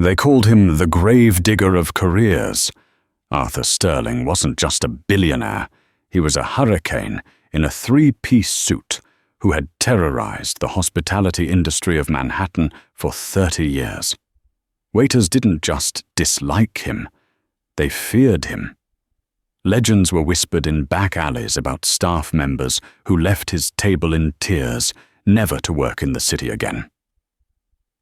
They called him the grave digger of careers. Arthur Sterling wasn't just a billionaire. He was a hurricane in a three-piece suit who had terrorized the hospitality industry of Manhattan for 30 years. Waiters didn't just dislike him, they feared him. Legends were whispered in back alleys about staff members who left his table in tears, never to work in the city again.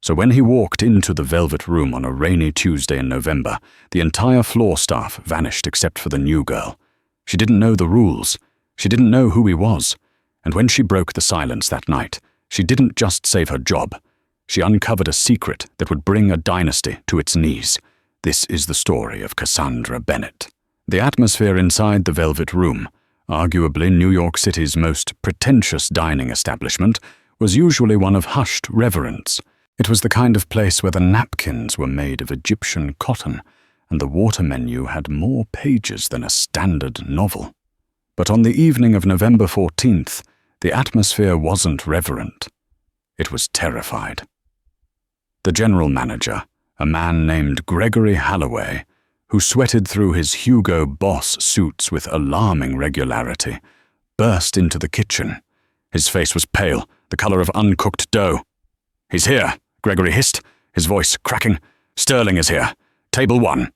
So when he walked into the Velvet Room on a rainy Tuesday in November, the entire floor staff vanished except for the new girl. She didn't know the rules. She didn't know who he was. And when she broke the silence that night, she didn't just save her job. She uncovered a secret that would bring a dynasty to its knees. This is the story of Cassandra Bennett. The atmosphere inside the Velvet Room, arguably New York City's most pretentious dining establishment, was usually one of hushed reverence. It was the kind of place where the napkins were made of Egyptian cotton, and the water menu had more pages than a standard novel. But on the evening of November 14th, the atmosphere wasn't reverent. It was terrified. The general manager, a man named Gregory Halloway, who sweated through his Hugo Boss suits with alarming regularity, burst into the kitchen. His face was pale, the color of uncooked dough. "He's here," Gregory hissed, his voice cracking. "Sterling is here. Table 1.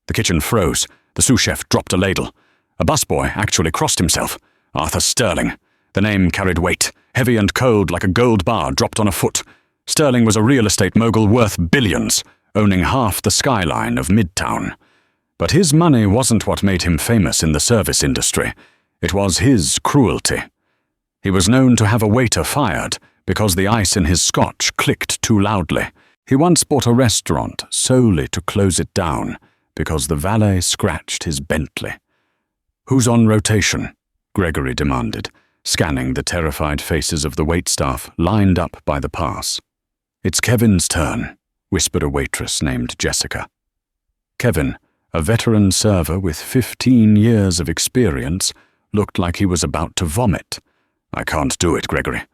The kitchen froze. The sous chef dropped a ladle. A busboy actually crossed himself. Arthur Sterling. The name carried weight, heavy and cold like a gold bar dropped on a foot. Sterling was a real estate mogul worth billions, owning half the skyline of Midtown. But his money wasn't what made him famous in the service industry. It was his cruelty. He was known to have a waiter fired because the ice in his scotch clicked too loudly. He once bought a restaurant solely to close it down because the valet scratched his Bentley. "Who's on rotation?" Gregory demanded, scanning the terrified faces of the waitstaff lined up by the pass. "It's Kevin's turn," whispered a waitress named Jessica. Kevin, a veteran server with 15 years of experience, looked like he was about to vomit. "I can't do it, Gregory.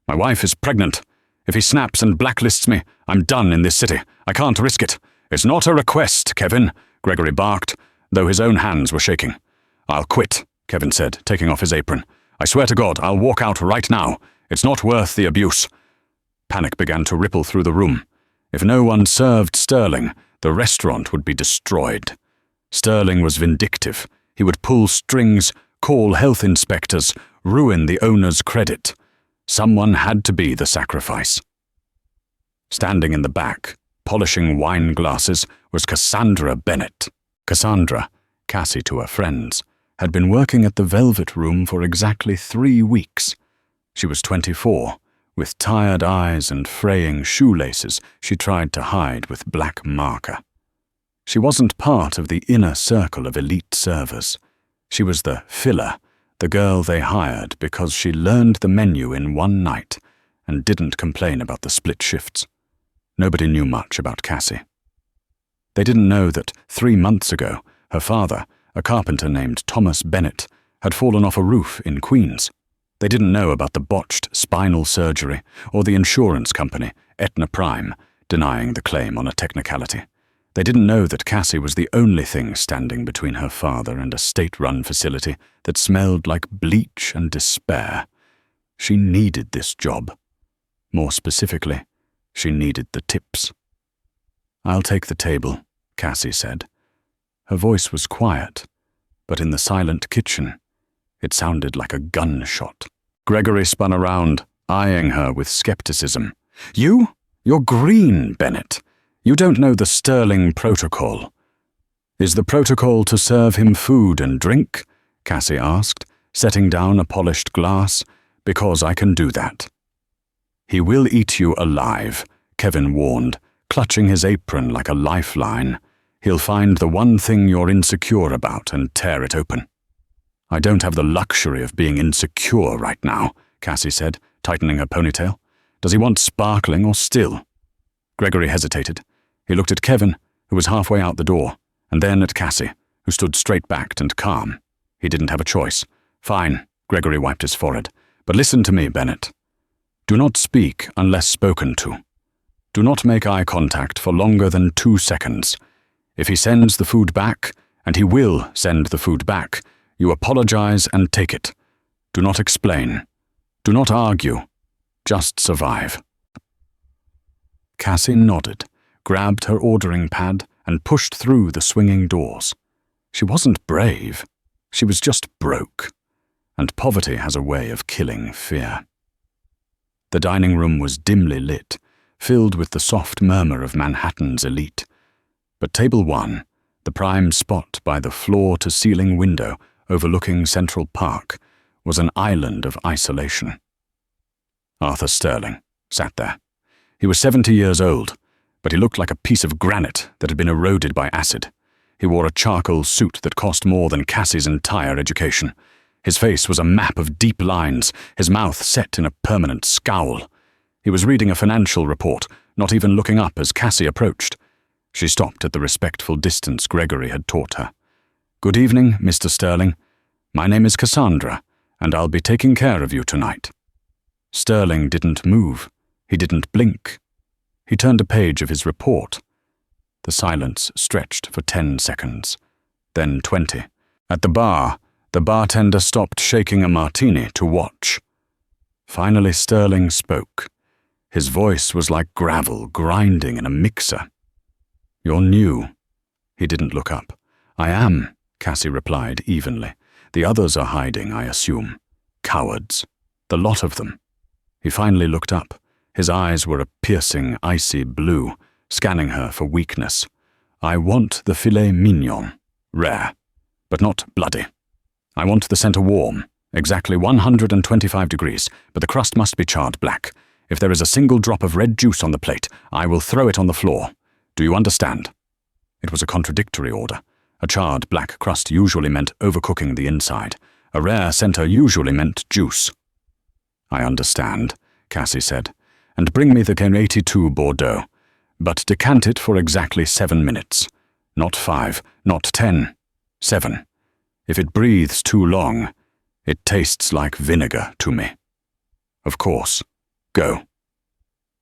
My wife is pregnant. If he snaps and blacklists me, I'm done in this city. I can't risk it." "It's not a request, Kevin," Gregory barked, though his own hands were shaking. "I'll quit," Kevin said, taking off his apron. "I swear to God, I'll walk out right now. It's not worth the abuse." Panic began to ripple through the room. If no one served Sterling, the restaurant would be destroyed. Sterling was vindictive. He would pull strings, call health inspectors, ruin the owner's credit. Someone had to be the sacrifice. Standing in the back, polishing wine glasses, was Cassandra Bennett. Cassandra, Cassie to her friends, had been working at the Velvet Room for exactly 3 weeks. She was 24, with tired eyes and fraying shoelaces she tried to hide with black marker. She wasn't part of the inner circle of elite servers. She was the filler, the girl they hired because she learned the menu in one night and didn't complain about the split shifts. Nobody knew much about Cassie. They didn't know that 3 months ago, her father, a carpenter named Thomas Bennett, had fallen off a roof in Queens. They didn't know about the botched spinal surgery or the insurance company, Aetna Prime, denying the claim on a technicality. They didn't know that Cassie was the only thing standing between her father and a state-run facility that smelled like bleach and despair. She needed this job. More specifically, she needed the tips. "I'll take the table," Cassie said. Her voice was quiet, but in the silent kitchen, it sounded like a gunshot. Gregory spun around, eyeing her with skepticism. You're green, Bennett. You don't know the Sterling protocol." "Is the protocol to serve him food and drink?" Cassie asked, setting down a polished glass. "Because I can do that." "He will eat you alive," Kevin warned, clutching his apron like a lifeline. "He'll find the one thing you're insecure about and tear it open." "I don't have the luxury of being insecure right now," Cassie said, tightening her ponytail. "Does he want sparkling or still?" Gregory hesitated. He looked at Kevin, who was halfway out the door, and then at Cassie, who stood straight-backed and calm. He didn't have a choice. "Fine," Gregory wiped his forehead. "But listen to me, Bennett. Do not speak unless spoken to. Do not make eye contact for longer than 2 seconds. If he sends the food back, and he will send the food back, you apologize and take it. Do not explain. Do not argue. Just survive." Cassie nodded, grabbed her ordering pad, and pushed through the swinging doors. She wasn't brave. She was just broke. And poverty has a way of killing fear. The dining room was dimly lit, filled with the soft murmur of Manhattan's elite. But Table 1, the prime spot by the floor-to-ceiling window overlooking Central Park, was an island of isolation. Arthur Sterling sat there. He was 70 years old, but he looked like a piece of granite that had been eroded by acid. He wore a charcoal suit that cost more than Cassie's entire education. His face was a map of deep lines, his mouth set in a permanent scowl. He was reading a financial report, not even looking up as Cassie approached. She stopped at the respectful distance Gregory had taught her. "Good evening, Mr. Sterling. My name is Cassandra, and I'll be taking care of you tonight." Sterling didn't move. He didn't blink. He turned a page of his report. The silence stretched for 10 seconds, then 20. At the bar, the bartender stopped shaking a martini to watch. Finally, Sterling spoke. His voice was like gravel grinding in a mixer. "You're new." He didn't look up. "I am," Cassie replied evenly. "The others are hiding, I assume. Cowards. The lot of them." He finally looked up. His eyes were a piercing, icy blue, scanning her for weakness. "I want the filet mignon. Rare, but not bloody. I want the center warm, exactly 125 degrees, but the crust must be charred black. If there is a single drop of red juice on the plate, I will throw it on the floor. Do you understand?" It was a contradictory order. A charred black crust usually meant overcooking the inside. A rare center usually meant juice. "I understand," Cassie said, "and bring me the Cane 82 Bordeaux. But decant it for exactly 7 minutes. Not 5, not 10, 7. If it breathes too long, it tastes like vinegar to me. Of course. Go."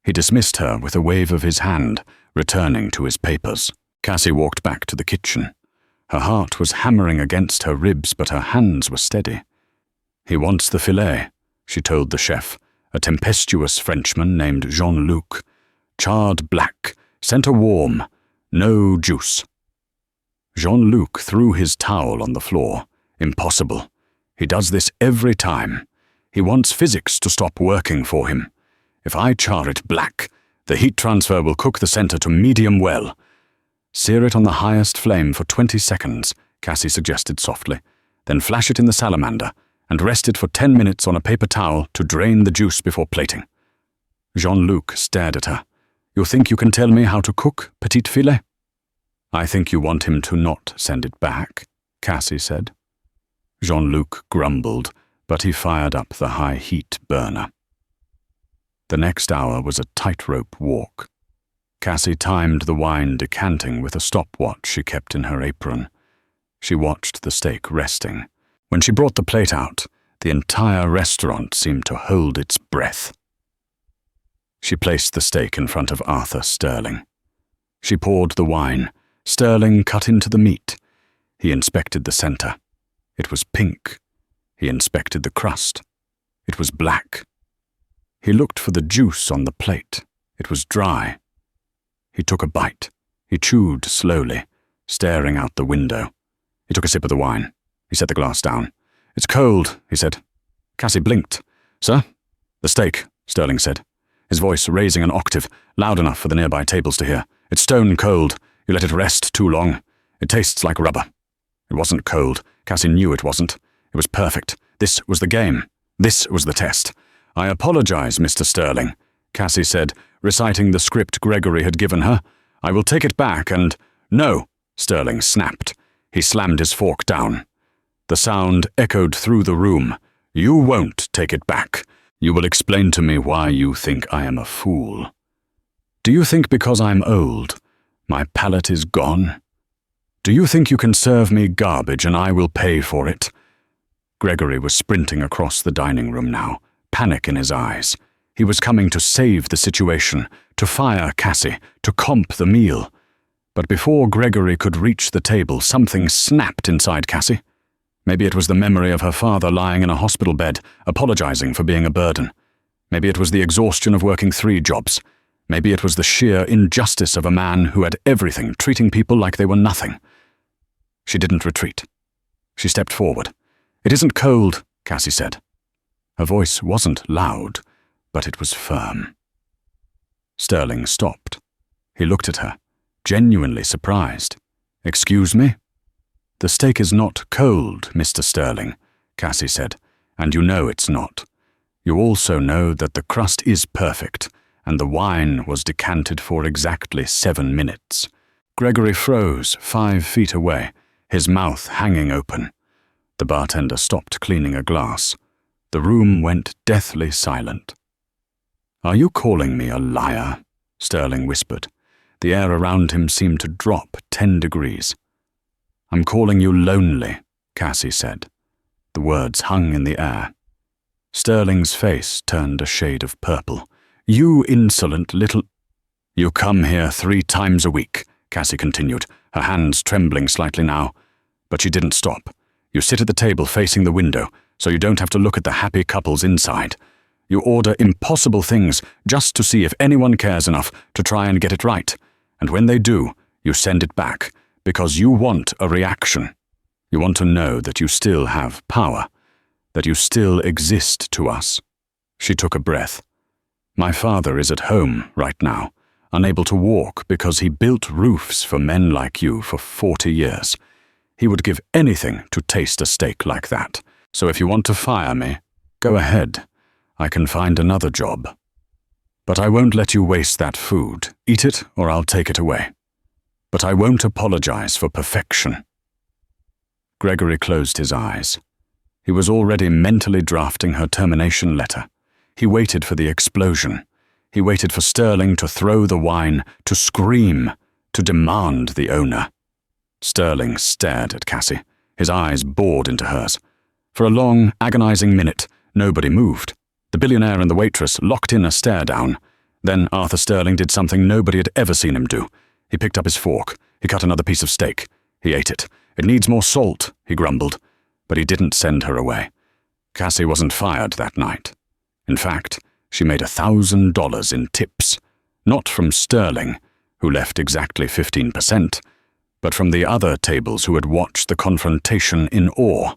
He dismissed her with a wave of his hand, returning to his papers. Cassie walked back to the kitchen. Her heart was hammering against her ribs, but her hands were steady. "He wants the filet," she told the chef, a tempestuous Frenchman named Jean-Luc. "Charred black, center warm, no juice." Jean-Luc threw his towel on the floor. "Impossible. He does this every time. He wants physics to stop working for him. If I char it black, the heat transfer will cook the center to medium well." "Sear it on the highest flame for 20 seconds, Cassie suggested softly. "Then flash it in the salamander, and rest it for 10 minutes on a paper towel to drain the juice before plating." Jean-Luc stared at her. "You think you can tell me how to cook petite filet?" "I think you want him to not send it back," Cassie said. Jean-Luc grumbled, but he fired up the high-heat burner. The next hour was a tightrope walk. Cassie timed the wine decanting with a stopwatch she kept in her apron. She watched the steak resting. When she brought the plate out, the entire restaurant seemed to hold its breath. She placed the steak in front of Arthur Sterling. She poured the wine. Sterling cut into the meat. He inspected the center. It was pink. He inspected the crust. It was black. He looked for the juice on the plate. It was dry. He took a bite. He chewed slowly, staring out the window. He took a sip of the wine. He set the glass down. "It's cold," he said. Cassie blinked. "Sir?" "The steak," Sterling said, his voice raising an octave, loud enough for the nearby tables to hear. "It's stone cold. You let it rest too long. It tastes like rubber." It wasn't cold. Cassie knew it wasn't. It was perfect. This was the game. This was the test. "I apologize, Mr. Sterling," Cassie said, reciting the script Gregory had given her. "I will take it back and—" "No," Sterling snapped. He slammed his fork down. The sound echoed through the room. "You won't take it back. You will explain to me why you think I am a fool. Do you think because I'm old, my palate is gone? Do you think you can serve me garbage and I will pay for it?" Gregory was sprinting across the dining room now, panic in his eyes. He was coming to save the situation, to fire Cassie, to comp the meal. But before Gregory could reach the table, something snapped inside Cassie. Maybe it was the memory of her father lying in a hospital bed, apologizing for being a burden. Maybe it was the exhaustion of working 3 jobs. Maybe it was the sheer injustice of a man who had everything, treating people like they were nothing. She didn't retreat. She stepped forward. "It isn't cold," Cassie said. Her voice wasn't loud, but it was firm. Sterling stopped. He looked at her, genuinely surprised. "Excuse me?" "The steak is not cold, Mr. Sterling," Cassie said, "and you know it's not. You also know that the crust is perfect, and the wine was decanted for exactly 7 minutes. Gregory froze 5 feet away, his mouth hanging open. The bartender stopped cleaning a glass. The room went deathly silent. "Are you calling me a liar?" Sterling whispered. The air around him seemed to drop 10 degrees. "I'm calling you lonely," Cassie said. The words hung in the air. Sterling's face turned a shade of purple. "You insolent little—" "You come here 3 times a week," Cassie continued, her hands trembling slightly now. But she didn't stop. "You sit at the table facing the window, so you don't have to look at the happy couples inside. You order impossible things just to see if anyone cares enough to try and get it right. And when they do, you send it back, because you want a reaction. You want to know that you still have power, that you still exist to us." She took a breath. "My father is at home right now, unable to walk because he built roofs for men like you for 40 years. He would give anything to taste a steak like that. So if you want to fire me, go ahead. I can find another job. But I won't let you waste that food. Eat it or I'll take it away. But I won't apologize for perfection." Gregory closed his eyes. He was already mentally drafting her termination letter. He waited for the explosion. He waited for Sterling to throw the wine, to scream, to demand the owner. Sterling stared at Cassie, his eyes bored into hers. For a long, agonizing minute, nobody moved. The billionaire and the waitress locked in a stare down. Then Arthur Sterling did something nobody had ever seen him do. He picked up his fork. He cut another piece of steak. He ate it. "It needs more salt," he grumbled. But he didn't send her away. Cassie wasn't fired that night. In fact, she made $1,000 in tips. Not from Sterling, who left exactly 15%, but from the other tables who had watched the confrontation in awe.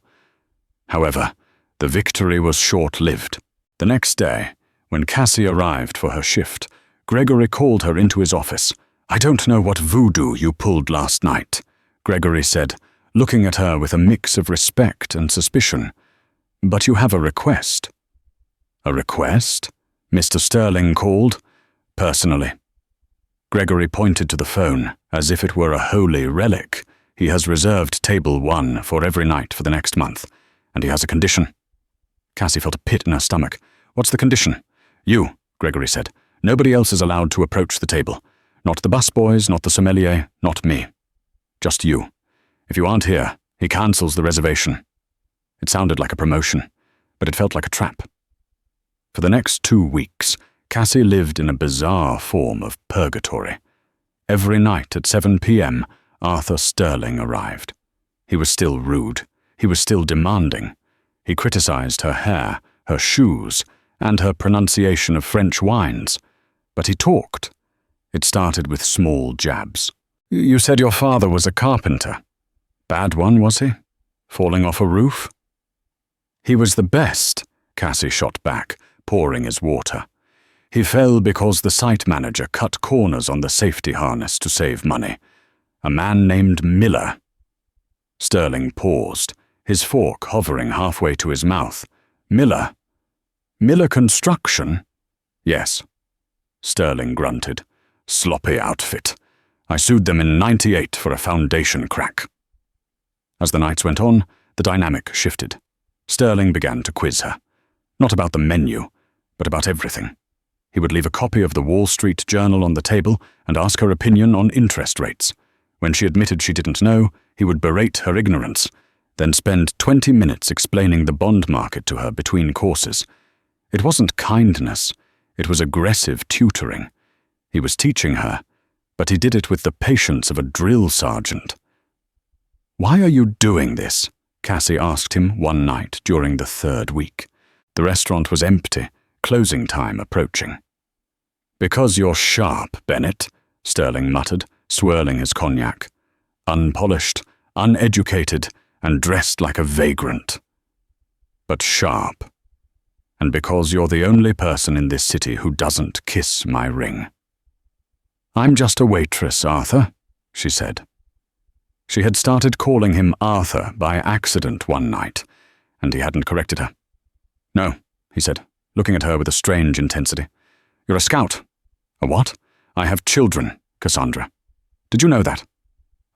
However, the victory was short-lived. The next day, when Cassie arrived for her shift, Gregory called her into his office. "I don't know what voodoo you pulled last night," Gregory said, looking at her with a mix of respect and suspicion. "But you have a request." "A request?" Mr. Sterling called. "Personally." Gregory pointed to the phone, as if it were a holy relic. "He has reserved table 1 for every night for the next month, and he has a condition." Cassie felt a pit in her stomach. "What's the condition?" "You," Gregory said. "Nobody else is allowed to approach the table. Not the busboys, not the sommelier, not me. Just you. If you aren't here, he cancels the reservation." It sounded like a promotion, but it felt like a trap. For the next 2 weeks, Cassie lived in a bizarre form of purgatory. Every night at 7 p.m., Arthur Sterling arrived. He was still rude. He was still demanding. He criticized her hair, her shoes, and her pronunciation of French wines. But he talked. It started with small jabs. "You said your father was a carpenter. Bad one, was he? Falling off a roof?" "He was the best," Cassie shot back, pouring his water. "He fell because the site manager cut corners on the safety harness to save money. A man named Miller." Sterling paused, his fork hovering halfway to his mouth. "Miller? Miller Construction?" "Yes." Sterling grunted. "Sloppy outfit. I sued them in '98 for a foundation crack." As the nights went on, the dynamic shifted. Sterling began to quiz her. Not about the menu, but about everything. He would leave a copy of the Wall Street Journal on the table and ask her opinion on interest rates. When she admitted she didn't know, he would berate her ignorance, then spend 20 minutes explaining the bond market to her between courses. It wasn't kindness, it was aggressive tutoring. He was teaching her, but he did it with the patience of a drill sergeant. "Why are you doing this?" Cassie asked him one night during the 3rd week. The restaurant was empty, closing time approaching. "Because you're sharp, Bennett," Sterling muttered, swirling his cognac. "Unpolished, uneducated, and dressed like a vagrant. But sharp. And because you're the only person in this city who doesn't kiss my ring." "I'm just a waitress, Arthur," she said. She had started calling him Arthur by accident one night, and he hadn't corrected her. "No," he said, looking at her with a strange intensity. "You're a scout." "A what?" "I have children, Cassandra. Did you know that?"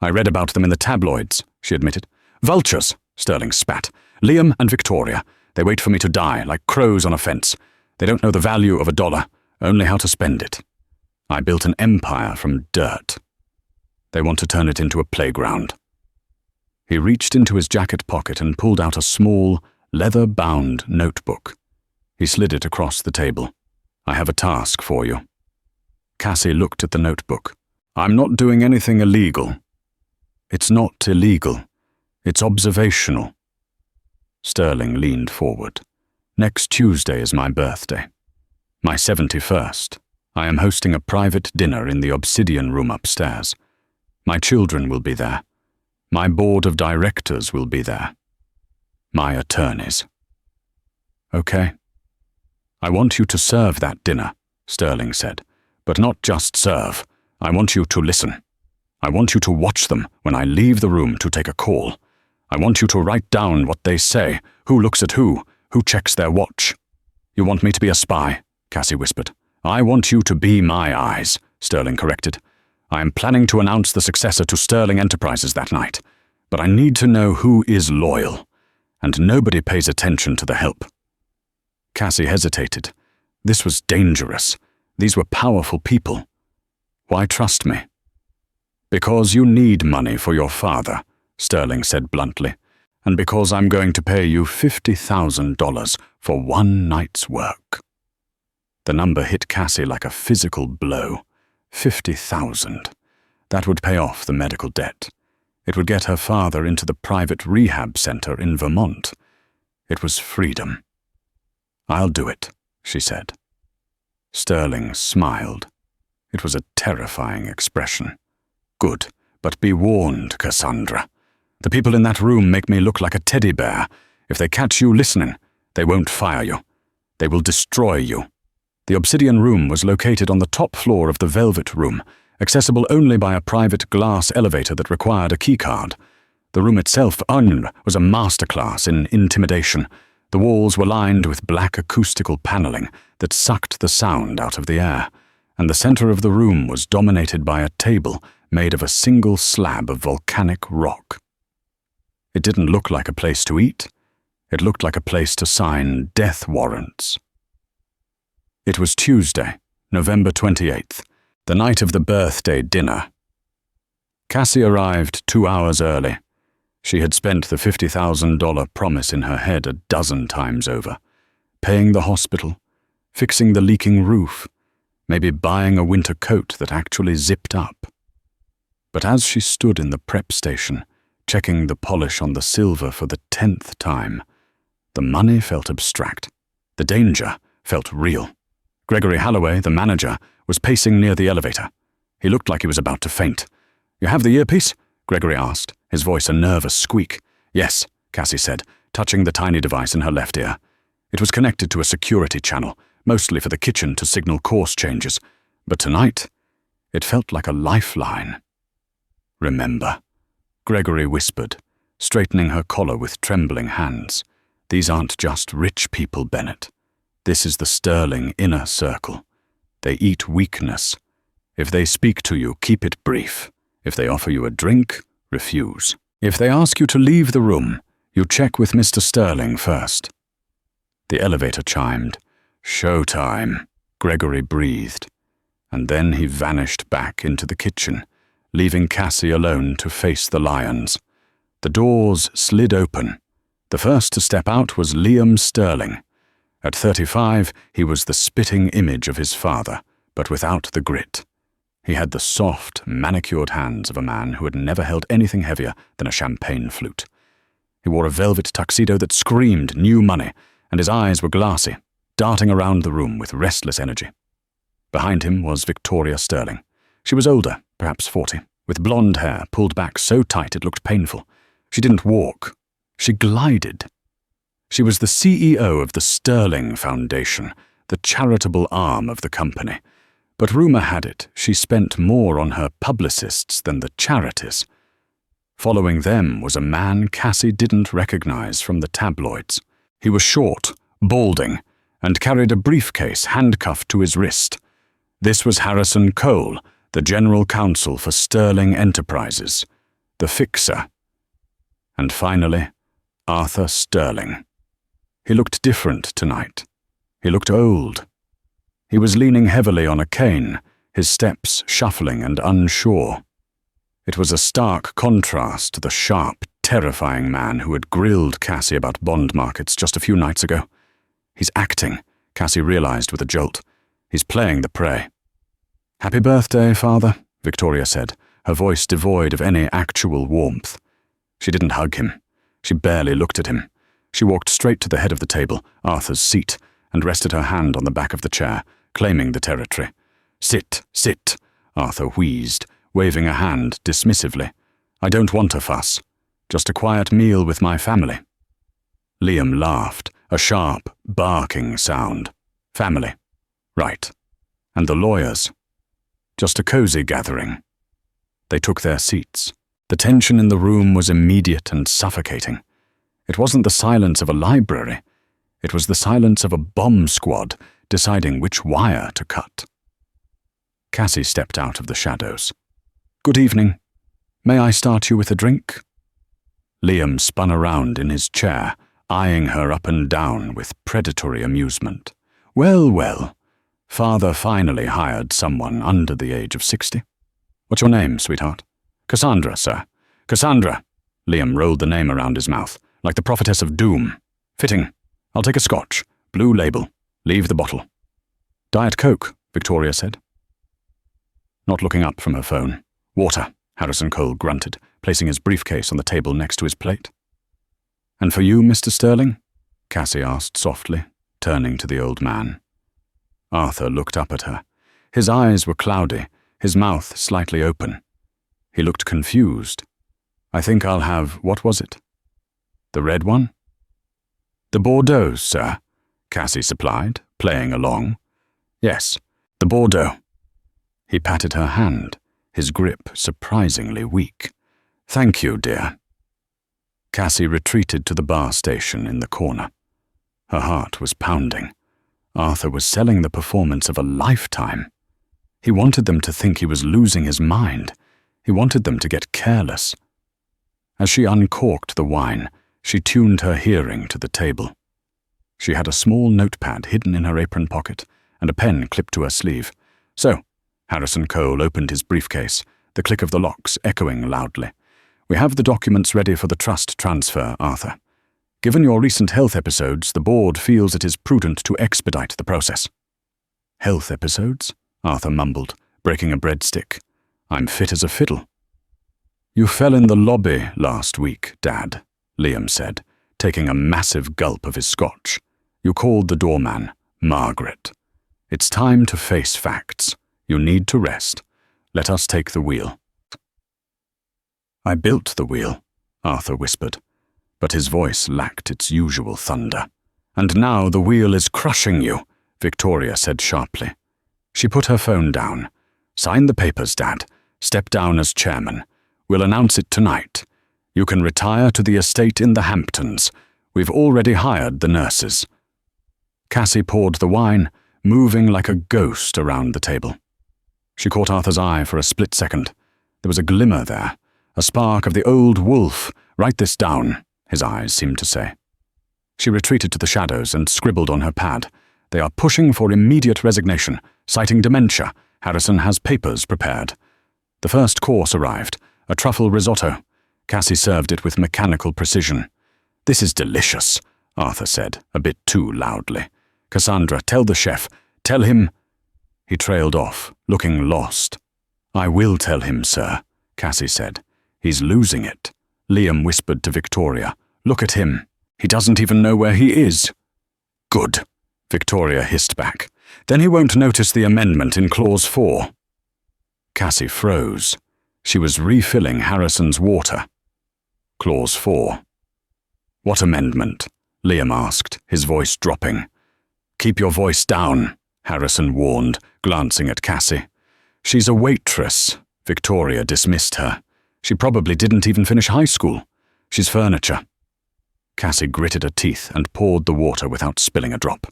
"I read about them in the tabloids," she admitted. "Vultures," Sterling spat. "Liam and Victoria. They wait for me to die, like crows on a fence. They don't know the value of $1, only how to spend it. I built an empire from dirt. They want to turn it into a playground." He reached into his jacket pocket and pulled out a small, leather-bound notebook. He slid it across the table. "I have a task for you." Cassie looked at the notebook. "I'm not doing anything illegal." "It's not illegal. It's observational." Sterling leaned forward. "Next Tuesday is my birthday. My 71st. I am hosting a private dinner in the obsidian room upstairs. My children will be there. My board of directors will be there. My attorneys." "Okay." "I want you to serve that dinner," Sterling said. "But not just serve. I want you to listen. I want you to watch them when I leave the room to take a call. I want you to write down what they say, who looks at who checks their watch." "You want me to be a spy?" Cassie whispered. "I want you to be my eyes," Sterling corrected. "I am planning to announce the successor to Sterling Enterprises that night, but I need to know who is loyal, and nobody pays attention to the help." Cassie hesitated. This was dangerous. These were powerful people. "Why trust me?" "Because you need money for your father," Sterling said bluntly, "and because I'm going to pay you $50,000 for one night's work." The number hit Cassie like a physical blow. 50,000. That would pay off the medical debt. It would get her father into the private rehab center in Vermont. It was freedom. "I'll do it," she said. Sterling smiled. It was a terrifying expression. "Good, but be warned, Cassandra. The people in that room make me look like a teddy bear. If they catch you listening, they won't fire you. They will destroy you." The obsidian room was located on the top floor of the velvet room, accessible only by a private glass elevator that required a keycard. The room itself was a masterclass in intimidation. The walls were lined with black acoustical paneling that sucked the sound out of the air, and the center of the room was dominated by a table made of a single slab of volcanic rock. It didn't look like a place to eat. It looked like a place to sign death warrants. It was Tuesday, November 28th, the night of the birthday dinner. Cassie arrived 2 hours early. She had spent the $50,000 promise in her head a dozen times over, paying the hospital, fixing the leaking roof, maybe buying a winter coat that actually zipped up. But as she stood in the prep station, checking the polish on the silver for the 10th time, the money felt abstract. The danger felt real. Gregory Holloway, the manager, was pacing near the elevator. He looked like he was about to faint. "You have the earpiece?" Gregory asked, his voice a nervous squeak. "Yes," Cassie said, touching the tiny device in her left ear. It was connected to a security channel, mostly for the kitchen to signal course changes. But tonight, it felt like a lifeline. "Remember," Gregory whispered, straightening her collar with trembling hands. "These aren't just rich people, Bennett. This is the Sterling inner circle. They eat weakness. If they speak to you, keep it brief. If they offer you a drink, refuse. If they ask you to leave the room, you check with Mr. Sterling first." The elevator chimed. "Showtime," Gregory breathed. And then he vanished back into the kitchen, leaving Cassie alone to face the lions. The doors slid open. The first to step out was Liam Sterling. At 35, he was the spitting image of his father, but without the grit. He had the soft, manicured hands of a man who had never held anything heavier than a champagne flute. He wore a velvet tuxedo that screamed new money, and his eyes were glassy, darting around the room with restless energy. Behind him was Victoria Sterling. She was older, perhaps 40, with blonde hair pulled back so tight it looked painful. She didn't walk. She glided. She was the CEO of the Sterling Foundation, the charitable arm of the company. But rumor had it she spent more on her publicists than the charities. Following them was a man Cassie didn't recognize from the tabloids. He was short, balding, and carried a briefcase handcuffed to his wrist. This was Harrison Cole, the general counsel for Sterling Enterprises, the fixer. And finally, Arthur Sterling. He looked different tonight. He looked old. He was leaning heavily on a cane, his steps shuffling and unsure. It was a stark contrast to the sharp, terrifying man who had grilled Cassie about bond markets just a few nights ago. He's acting, Cassie realized with a jolt. He's playing the prey. "Happy birthday, Father," Victoria said, her voice devoid of any actual warmth. She didn't hug him. She barely looked at him. She walked straight to the head of the table, Arthur's seat, and rested her hand on the back of the chair, claiming the territory. "Sit, sit," Arthur wheezed, waving a hand dismissively. "I don't want a fuss. Just a quiet meal with my family." Liam laughed, a sharp, barking sound. "Family. Right. And the lawyers. Just a cozy gathering." They took their seats. The tension in the room was immediate and suffocating. It wasn't the silence of a library. It was the silence of a bomb squad deciding which wire to cut. Cassie stepped out of the shadows. "Good evening. May I start you with a drink?" Liam spun around in his chair, eyeing her up and down with predatory amusement. "Well, well. Father finally hired someone under the age of 60. What's your name, sweetheart?" "Cassandra, sir. Cassandra." Liam rolled the name around his mouth, like the prophetess of doom. "Fitting. I'll take a scotch. Blue label. Leave the bottle." "Diet Coke," Victoria said. Not looking up from her phone. "Water," Harrison Cole grunted, placing his briefcase on the table next to his plate. "And for you, Mr. Sterling?" Cassie asked softly, turning to the old man. Arthur looked up at her. His eyes were cloudy, his mouth slightly open. He looked confused. "I think I'll have, what was it? The red one?" "The Bordeaux, sir," Cassie supplied, playing along. "Yes, the Bordeaux." He patted her hand, his grip surprisingly weak. "Thank you, dear." Cassie retreated to the bar station in the corner. Her heart was pounding. Arthur was selling the performance of a lifetime. He wanted them to think he was losing his mind. He wanted them to get careless. As she uncorked the wine, she tuned her hearing to the table. She had a small notepad hidden in her apron pocket and a pen clipped to her sleeve. "So," Harrison Cole opened his briefcase, the click of the locks echoing loudly. "We have the documents ready for the trust transfer, Arthur. Given your recent health episodes, the board feels it is prudent to expedite the process." "Health episodes?" Arthur mumbled, breaking a breadstick. "I'm fit as a fiddle." "You fell in the lobby last week, Dad," Liam said, taking a massive gulp of his scotch. "You called the doorman, Margaret. It's time to face facts. You need to rest. Let us take the wheel." "I built the wheel," Arthur whispered, but his voice lacked its usual thunder. "And now the wheel is crushing you," Victoria said sharply. She put her phone down. "Sign the papers, Dad. Step down as chairman. We'll announce it tonight. You can retire to the estate in the Hamptons. We've already hired the nurses." Cassie poured the wine, moving like a ghost around the table. She caught Arthur's eye for a split second. There was a glimmer there, a spark of the old wolf. "Write this down," his eyes seemed to say. She retreated to the shadows and scribbled on her pad. "They are pushing for immediate resignation, citing dementia. Harrison has papers prepared." The first course arrived, a truffle risotto. Cassie served it with mechanical precision. "This is delicious," Arthur said, a bit too loudly. "Cassandra, tell the chef. Tell him—" He trailed off, looking lost. "I will tell him, sir," Cassie said. "He's losing it." Liam whispered to Victoria. "Look at him. He doesn't even know where he is." "Good," Victoria hissed back. "Then he won't notice the amendment in Clause 4. Cassie froze. She was refilling Harrison's water. Clause 4. "What amendment?" Liam asked, his voice dropping. "Keep your voice down," Harrison warned, glancing at Cassie. "She's a waitress." Victoria dismissed her. "She probably didn't even finish high school. She's furniture." Cassie gritted her teeth and poured the water without spilling a drop.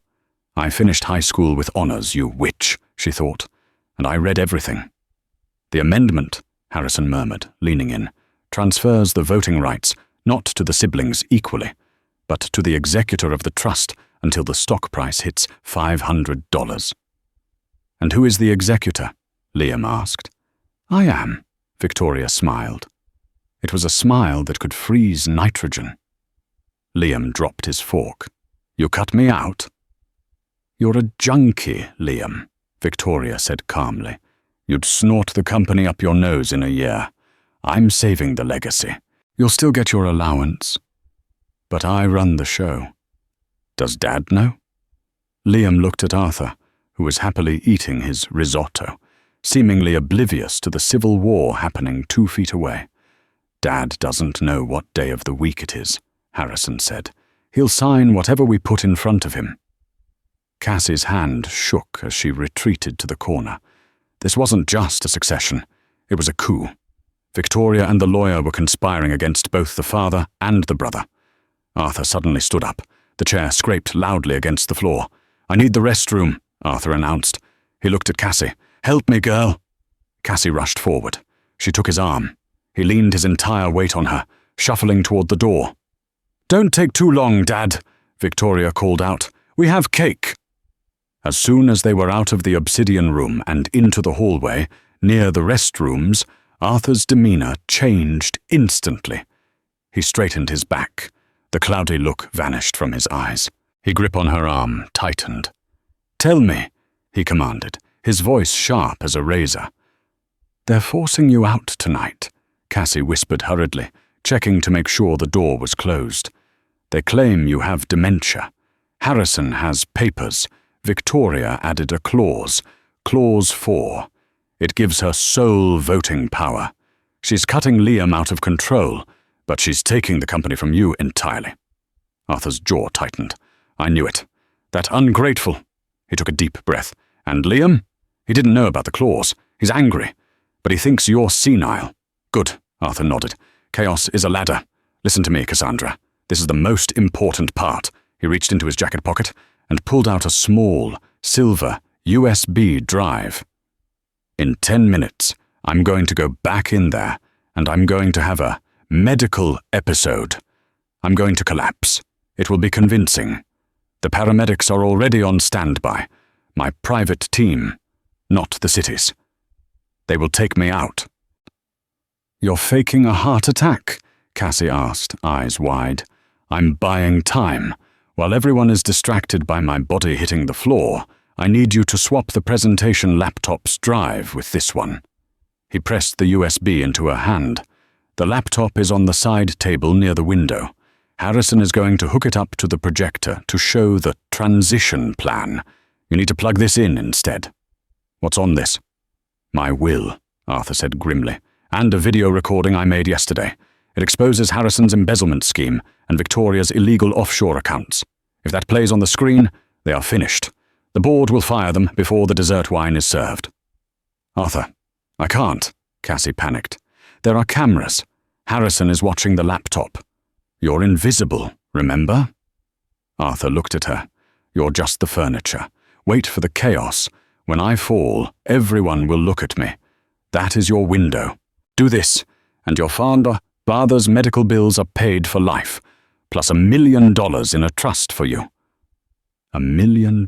"I finished high school with honors, you witch," she thought, "and I read everything." "The amendment," Harrison murmured, leaning in, "transfers the voting rights not to the siblings equally, but to the executor of the trust until the stock price hits $500. "And who is the executor?" Liam asked. "I am," Victoria smiled. It was a smile that could freeze nitrogen. Liam dropped his fork. "You cut me out?" "You're a junkie, Liam," Victoria said calmly. "You'd snort the company up your nose in a year. I'm saving the legacy. You'll still get your allowance. But I run the show. Does Dad know?" Liam looked at Arthur, who was happily eating his risotto, seemingly oblivious to the civil war happening 2 feet away. "Dad doesn't know what day of the week it is," Harrison said. "He'll sign whatever we put in front of him." Cassie's hand shook as she retreated to the corner. This wasn't just a succession, it was a coup. Victoria and the lawyer were conspiring against both the father and the brother. Arthur suddenly stood up. The chair scraped loudly against the floor. "I need the restroom," Arthur announced. He looked at Cassie. "Help me, girl." Cassie rushed forward. She took his arm. He leaned his entire weight on her, shuffling toward the door. "Don't take too long, Dad," Victoria called out. "We have cake." As soon as they were out of the obsidian room and into the hallway, near the restrooms, Arthur's demeanor changed instantly. He straightened his back. The cloudy look vanished from his eyes. His grip on her arm tightened. "Tell me," he commanded, his voice sharp as a razor. "They're forcing you out tonight," Cassie whispered hurriedly, checking to make sure the door was closed. "They claim you have dementia. Harrison has papers. Victoria added a clause, Clause 4. It gives her sole voting power. She's cutting Liam out of control, but she's taking the company from you entirely." Arthur's jaw tightened. "I knew it. That ungrateful." He took a deep breath. "And Liam? He didn't know about the clause. He's angry, but he thinks you're senile." "Good," Arthur nodded. "Chaos is a ladder. Listen to me, Cassandra. This is the most important part." He reached into his jacket pocket and pulled out a small, silver USB drive. "In 10 minutes, I'm going to go back in there, and I'm going to have a medical episode. I'm going to collapse. It will be convincing. The paramedics are already on standby. My private team, not the city's. They will take me out." "You're faking a heart attack?" Cassie asked, eyes wide. "I'm buying time. While everyone is distracted by my body hitting the floor, I need you to swap the presentation laptop's drive with this one." He pressed the USB into her hand. "The laptop is on the side table near the window. Harrison is going to hook it up to the projector to show the transition plan. You need to plug this in instead." "What's on this?" "My will," Arthur said grimly, "and a video recording I made yesterday. It exposes Harrison's embezzlement scheme and Victoria's illegal offshore accounts. If that plays on the screen, they are finished. The board will fire them before the dessert wine is served." "Arthur, I can't," Cassie panicked. "There are cameras. Harrison is watching the laptop. You're invisible, remember?" Arthur looked at her. "You're just the furniture. Wait for the chaos. When I fall, everyone will look at me. That is your window. Do this, and your father's medical bills are paid for life, plus $1 million in a trust for you." $1 million.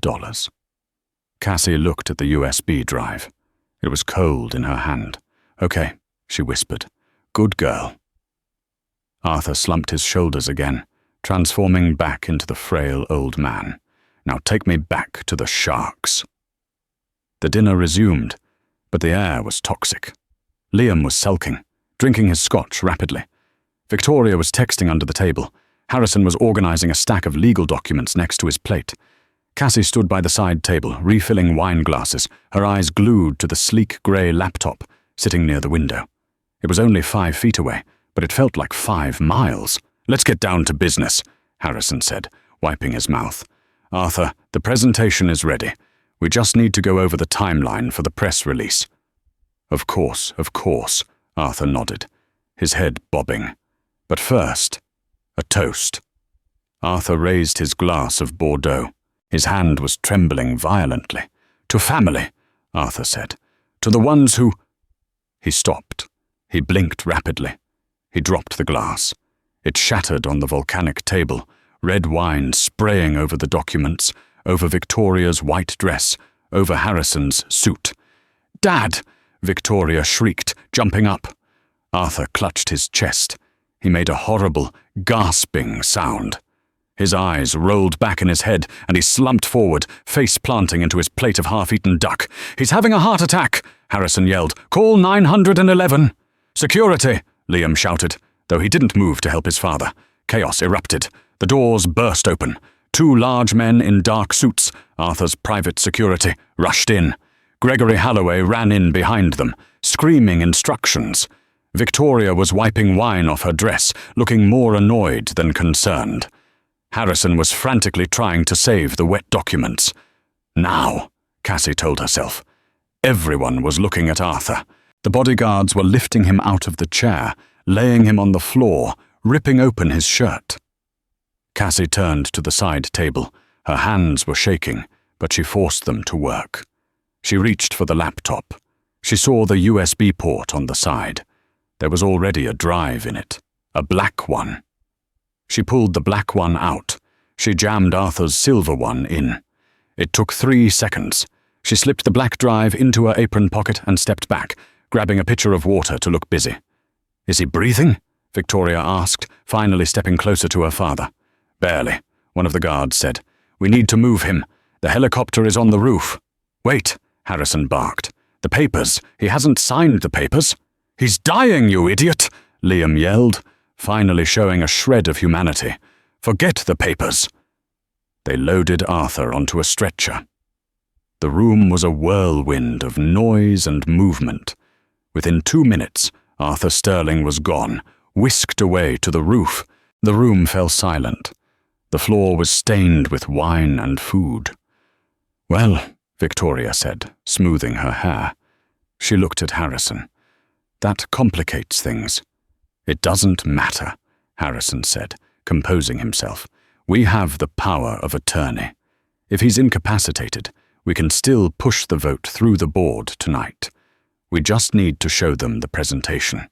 Cassie looked at the USB drive. It was cold in her hand. "Okay," she whispered. "Good girl." Arthur slumped his shoulders again, transforming back into the frail old man. "Now take me back to the sharks." The dinner resumed, but the air was toxic. Liam was sulking, drinking his scotch rapidly. Victoria was texting under the table. Harrison was organizing a stack of legal documents next to his plate. Cassie stood by the side table, refilling wine glasses, her eyes glued to the sleek grey laptop sitting near the window. It was only 5 feet away, but it felt like 5 miles. "Let's get down to business," Harrison said, wiping his mouth. "Arthur, the presentation is ready. We just need to go over the timeline for the press release." Of course," Arthur nodded, his head bobbing. "But first, a toast." Arthur raised his glass of Bordeaux. His hand was trembling violently. "To family," Arthur said. "To the ones who—" He stopped. He blinked rapidly. He dropped the glass. It shattered on the volcanic table, red wine spraying over the documents, over Victoria's white dress, over Harrison's suit. "Dad!" Victoria shrieked, jumping up. Arthur clutched his chest. He made a horrible, gasping sound. His eyes rolled back in his head, and he slumped forward, face planting into his plate of half-eaten duck. "He's having a heart attack!" Harrison yelled. "Call 911! "Security!" Liam shouted, though he didn't move to help his father. Chaos erupted. The doors burst open. 2 large men in dark suits, Arthur's private security, rushed in. Gregory Halloway ran in behind them, screaming instructions. Victoria was wiping wine off her dress, looking more annoyed than concerned. Harrison was frantically trying to save the wet documents. Now, Cassie told herself. Everyone was looking at Arthur. The bodyguards were lifting him out of the chair, laying him on the floor, ripping open his shirt. Cassie turned to the side table. Her hands were shaking, but she forced them to work. She reached for the laptop. She saw the USB port on the side. There was already a drive in it, a black one. She pulled the black one out. She jammed Arthur's silver one in. It took 3 seconds. She slipped the black drive into her apron pocket and stepped back, grabbing a pitcher of water to look busy. "Is he breathing?" Victoria asked, finally stepping closer to her father. "Barely," one of the guards said. "We need to move him. The helicopter is on the roof." "Wait," Harrison barked. "The papers. He hasn't signed the papers." "He's dying, you idiot!" Liam yelled, finally showing a shred of humanity. "Forget the papers." They loaded Arthur onto a stretcher. The room was a whirlwind of noise and movement. Within 2 minutes, Arthur Sterling was gone, whisked away to the roof. The room fell silent. The floor was stained with wine and food. "Well," Victoria said, smoothing her hair. She looked at Harrison. "That complicates things." "It doesn't matter," Harrison said, composing himself. "We have the power of attorney. If he's incapacitated, we can still push the vote through the board tonight. We just need to show them the presentation,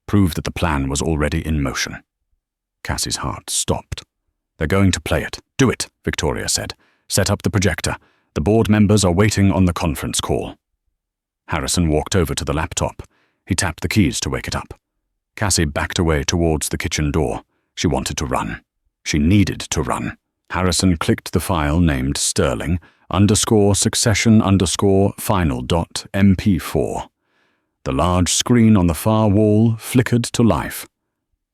prove that the plan was already in motion." Cassie's heart stopped. "They're going to play it. Do it," Victoria said. "Set up the projector. The board members are waiting on the conference call." Harrison walked over to the laptop. He tapped the keys to wake it up. Cassie backed away towards the kitchen door. She wanted to run. She needed to run. Harrison clicked the file named Sterling_succession_final.mp4. The large screen on the far wall flickered to life.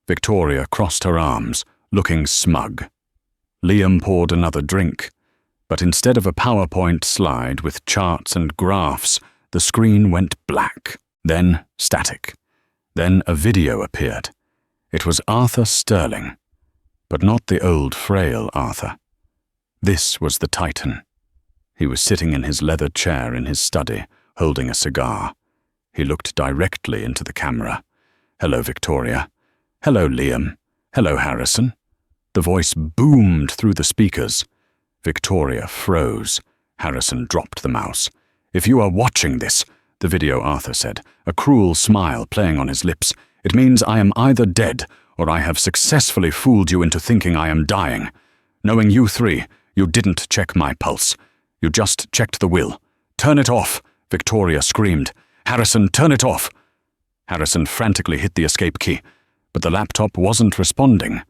Victoria crossed her arms, looking smug. Liam poured another drink, but instead of a PowerPoint slide with charts and graphs, the screen went black, then static. Then a video appeared. It was Arthur Sterling, but not the old, frail Arthur. This was the Titan. He was sitting in his leather chair in his study, holding a cigar. He looked directly into the camera. "Hello, Victoria. Hello, Liam. Hello, Harrison." The voice boomed through the speakers. Victoria froze. Harrison dropped the mouse. "If you are watching this," the video Arthur said, a cruel smile playing on his lips, "it means I am either dead or I have successfully fooled you into thinking I am dying. Knowing you 3, you didn't check my pulse. You just checked the will. Turn it off," Victoria screamed. "Harrison, turn it off." Harrison frantically hit the escape key, but the laptop wasn't responding.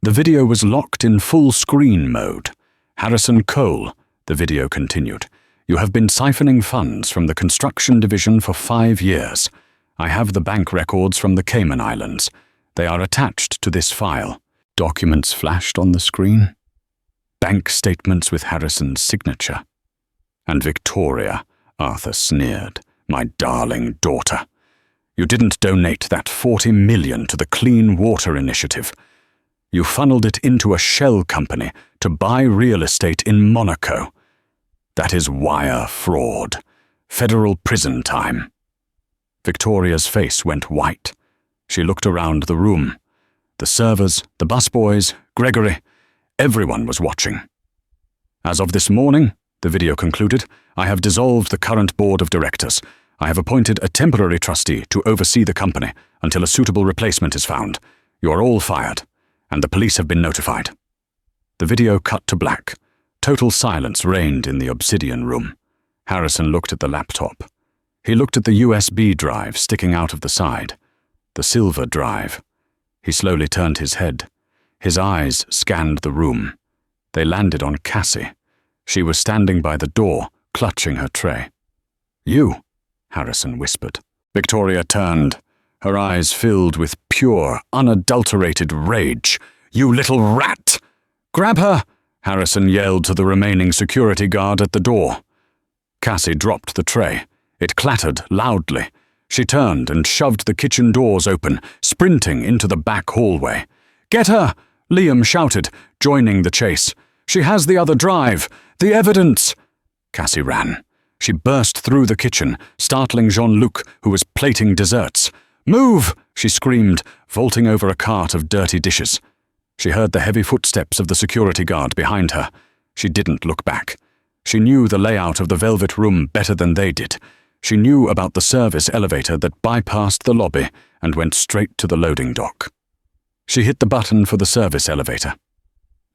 The video was locked in full screen mode. "Harrison Cole," the video continued, You have been siphoning funds from the construction division for 5 years. I have the bank records from the Cayman Islands. They are attached to this file." Documents flashed on the screen. Bank statements with Harrison's signature. "And Victoria," Arthur sneered, "my darling daughter. You didn't donate that $40 million to the Clean Water Initiative. You funneled it into a shell company to buy real estate in Monaco. That is wire fraud. Federal prison time." Victoria's face went white. She looked around the room. The servers, the busboys, Gregory, everyone was watching. "As of this morning," the video concluded, "I have dissolved the current board of directors. I have appointed a temporary trustee to oversee the company until a suitable replacement is found. You are all fired, and the police have been notified." The video cut to black. Total silence reigned in the obsidian room. Harrison looked at the laptop. He looked at the USB drive sticking out of the side. The silver drive. He slowly turned his head. His eyes scanned the room. They landed on Cassie. She was standing by the door, clutching her tray. "You," Harrison whispered. Victoria turned. Her eyes filled with pure, unadulterated rage. "You little rat!" "Grab her!" Harrison yelled to the remaining security guard at the door. Cassie dropped the tray. It clattered loudly. She turned and shoved the kitchen doors open, sprinting into the back hallway. "Get her!" Liam shouted, joining the chase. "She has the other drive! The evidence!" Cassie ran. She burst through the kitchen, startling Jean-Luc, who was plating desserts. "Move!" she screamed, vaulting over a cart of dirty dishes. She heard the heavy footsteps of the security guard behind her. She didn't look back. She knew the layout of the velvet room better than they did. She knew about the service elevator that bypassed the lobby and went straight to the loading dock. She hit the button for the service elevator.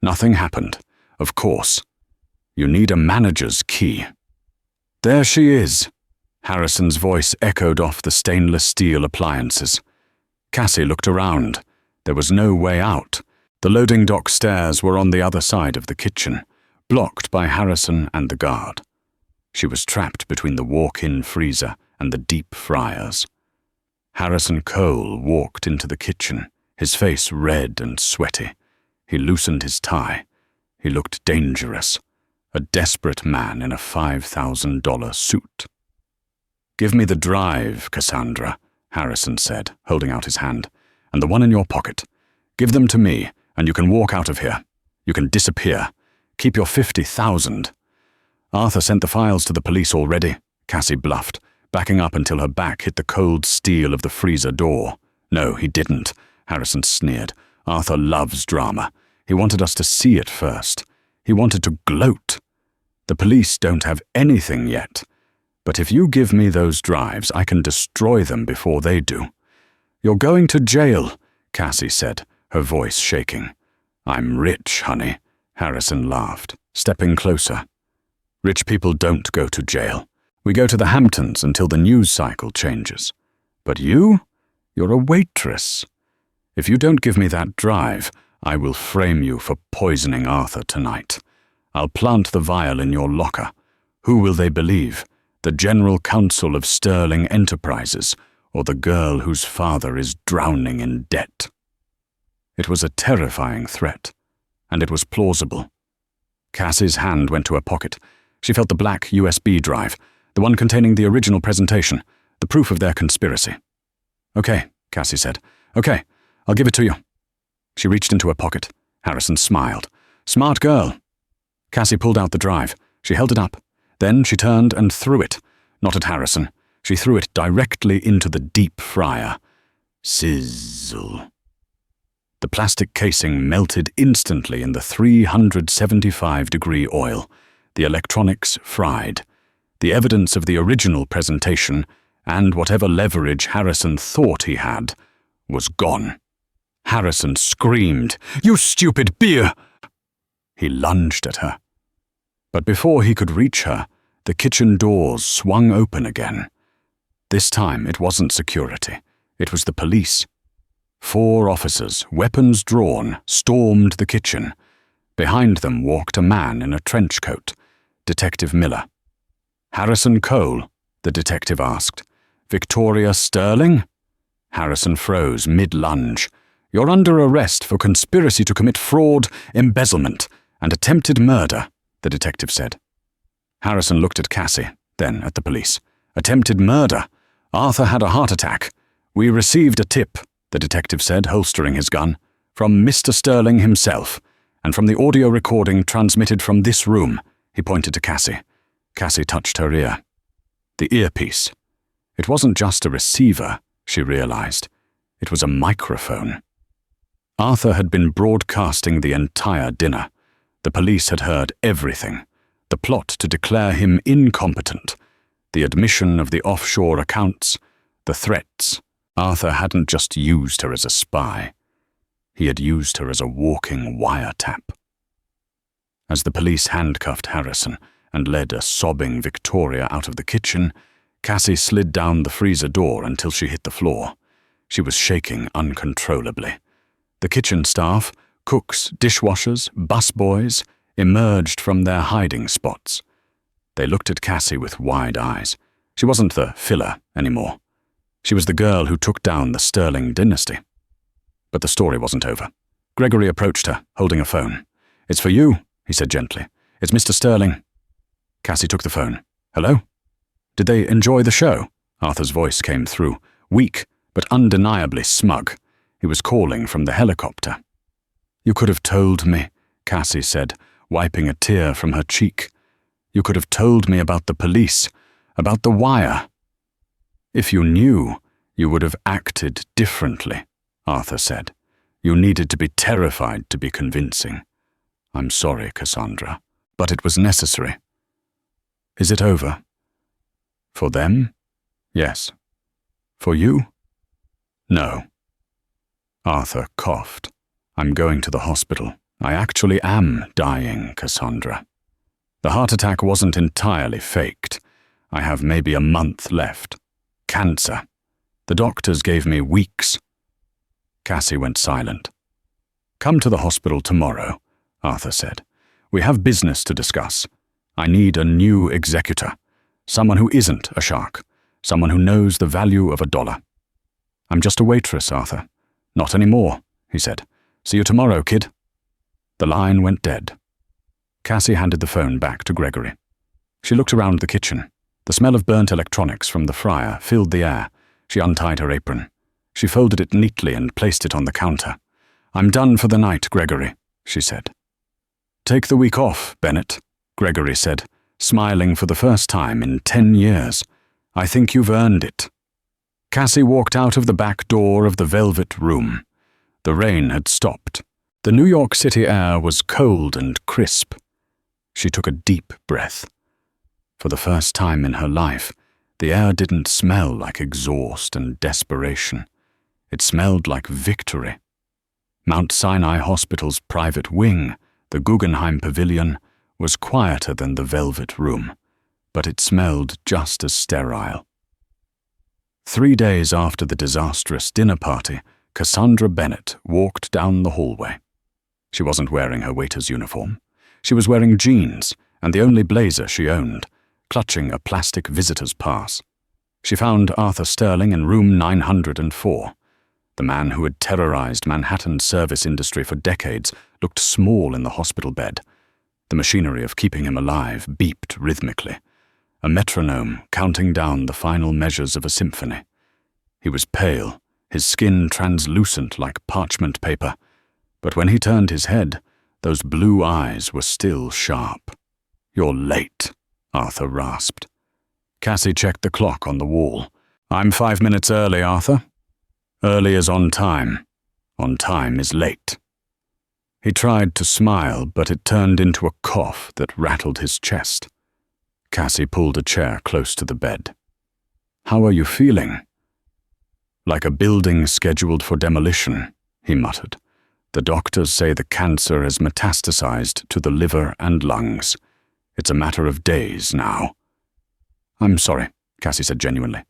Nothing happened, of course. You need a manager's key. "There she is." Harrison's voice echoed off the stainless steel appliances. Cassie looked around. There was no way out. The loading dock stairs were on the other side of the kitchen, blocked by Harrison and the guard. She was trapped between the walk-in freezer and the deep fryers. Harrison Cole walked into the kitchen, his face red and sweaty. He loosened his tie. He looked dangerous, a desperate man in a $5,000 suit. "Give me the drive, Cassandra," Harrison said, holding out his hand, "and the one in your pocket. Give them to me, and you can walk out of here. You can disappear. Keep your $50,000. "Arthur sent the files to the police already," Cassie bluffed, backing up until her back hit the cold steel of the freezer door. "No, he didn't," Harrison sneered. "Arthur loves drama. He wanted us to see it first. He wanted to gloat. The police don't have anything yet. But if you give me those drives, I can destroy them before they do." "You're going to jail," Cassie said, her voice shaking. "I'm rich, honey," Harrison laughed, stepping closer. "Rich people don't go to jail. We go to the Hamptons until the news cycle changes. But you're a waitress. If you don't give me that drive, I will frame you for poisoning Arthur tonight. I'll plant the vial in your locker. Who will they believe? The General Counsel of Sterling Enterprises, or the girl whose father is drowning in debt?" It was a terrifying threat, and it was plausible. Cassie's hand went to her pocket. She felt the black USB drive, the one containing the original presentation, the proof of their conspiracy. "Okay," Cassie said. "Okay, I'll give it to you." She reached into her pocket. Harrison smiled. "Smart girl." Cassie pulled out the drive. She held it up. Then she turned and threw it. Not at Harrison. She threw it directly into the deep fryer. Sizzle. The plastic casing melted instantly in the 375-degree oil. The electronics fried. The evidence of the original presentation, and whatever leverage Harrison thought he had, was gone. Harrison screamed, "You stupid beer!" He lunged at her. But before he could reach her, the kitchen doors swung open again. This time it wasn't security. It was the police. 4 officers, weapons drawn, stormed the kitchen. Behind them walked a man in a trench coat, Detective Miller. Harrison Cole? The detective asked. Victoria Sterling? Harrison froze mid-lunge. You're under arrest for conspiracy to commit fraud, embezzlement, and attempted murder, the detective said. Harrison looked at Cassie, then at the police. Attempted murder? Arthur had a heart attack. We received a tip, the detective said, holstering his gun, from Mr. Sterling himself, and from the audio recording transmitted from this room. He pointed to Cassie. Cassie touched her ear. The earpiece. It wasn't just a receiver, she realized. It was a microphone. Arthur had been broadcasting the entire dinner. The police had heard everything. The plot to declare him incompetent. The admission of the offshore accounts. The threats. Arthur hadn't just used her as a spy. He had used her as a walking wiretap. As the police handcuffed Harrison and led a sobbing Victoria out of the kitchen, Cassie slid down the freezer door until she hit the floor. She was shaking uncontrollably. The kitchen staff, cooks, dishwashers, busboys, emerged from their hiding spots. They looked at Cassie with wide eyes. She wasn't the filler anymore. She was the girl who took down the Sterling dynasty. But the story wasn't over. Gregory approached her, holding a phone. It's for you, he said gently. It's Mr. Sterling. Cassie took the phone. Hello? Did they enjoy the show? Arthur's voice came through, weak but undeniably smug. He was calling from the helicopter. You could have told me, Cassie said, wiping a tear from her cheek. You could have told me about the police, about the wire. If you knew, you would have acted differently, Arthur said. You needed to be terrified to be convincing. I'm sorry, Cassandra, but it was necessary. Is it over? For them? Yes. For you? No. Arthur coughed. I'm going to the hospital. I actually am dying, Cassandra. The heart attack wasn't entirely faked. I have maybe a month left. Cancer. The doctors gave me weeks. Cassie went silent. Come to the hospital tomorrow, Arthur said. We have business to discuss. I need a new executor. Someone who isn't a shark. Someone who knows the value of $1. I'm just a waitress, Arthur. Not anymore, he said. See you tomorrow, kid. The line went dead. Cassie handed the phone back to Gregory. She looked around the kitchen. The smell of burnt electronics from the fryer filled the air. She untied her apron. She folded it neatly and placed it on the counter. I'm done for the night, Gregory, she said. Take the week off, Bennett, Gregory said, smiling for the first time in 10 years. I think you've earned it. Cassie walked out of the back door of the velvet room. The rain had stopped. The New York City air was cold and crisp. She took a deep breath. For the first time in her life, the air didn't smell like exhaust and desperation. It smelled like victory. Mount Sinai Hospital's private wing, the Guggenheim Pavilion, was quieter than the velvet room, but it smelled just as sterile. 3 days after the disastrous dinner party, Cassandra Bennett walked down the hallway. She wasn't wearing her waiter's uniform. She was wearing jeans and the only blazer she owned, clutching a plastic visitor's pass. She found Arthur Sterling in room 904. The man who had terrorized Manhattan's service industry for decades looked small in the hospital bed. The machinery of keeping him alive beeped rhythmically, a metronome counting down the final measures of a symphony. He was pale, his skin translucent like parchment paper, but when he turned his head, those blue eyes were still sharp. You're late, Arthur rasped. Cassie checked the clock on the wall. I'm 5 minutes early, Arthur. Early is on time. On time is late. He tried to smile, but it turned into a cough that rattled his chest. Cassie pulled a chair close to the bed. How are you feeling? Like a building scheduled for demolition, he muttered. The doctors say the cancer has metastasized to the liver and lungs. It's a matter of days now. I'm sorry, Cassie said genuinely.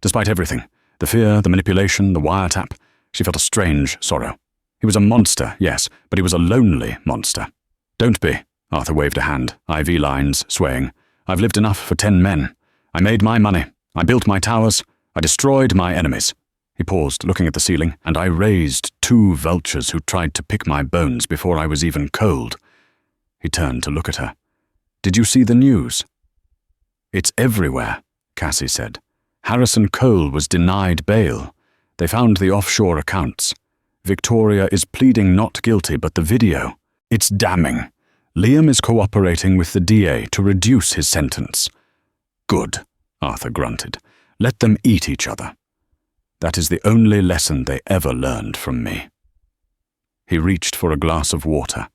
Despite everything, the fear, the manipulation, the wiretap, she felt a strange sorrow. He was a monster, yes, but he was a lonely monster. Don't be, Arthur waved a hand, IV lines swaying. I've lived enough for 10 men. I made my money. I built my towers. I destroyed my enemies." He paused, looking at the ceiling, "and I raised 2 vultures who tried to pick my bones before I was even cold." He turned to look at her. "Did you see the news?" "It's everywhere," Cassie said. "Harrison Cole was denied bail. They found the offshore accounts. Victoria is pleading not guilty, but the video, it's damning. Liam is cooperating with the DA to reduce his sentence." "Good," Arthur grunted. "Let them eat each other. That is the only lesson they ever learned from me." He reached for a glass of water.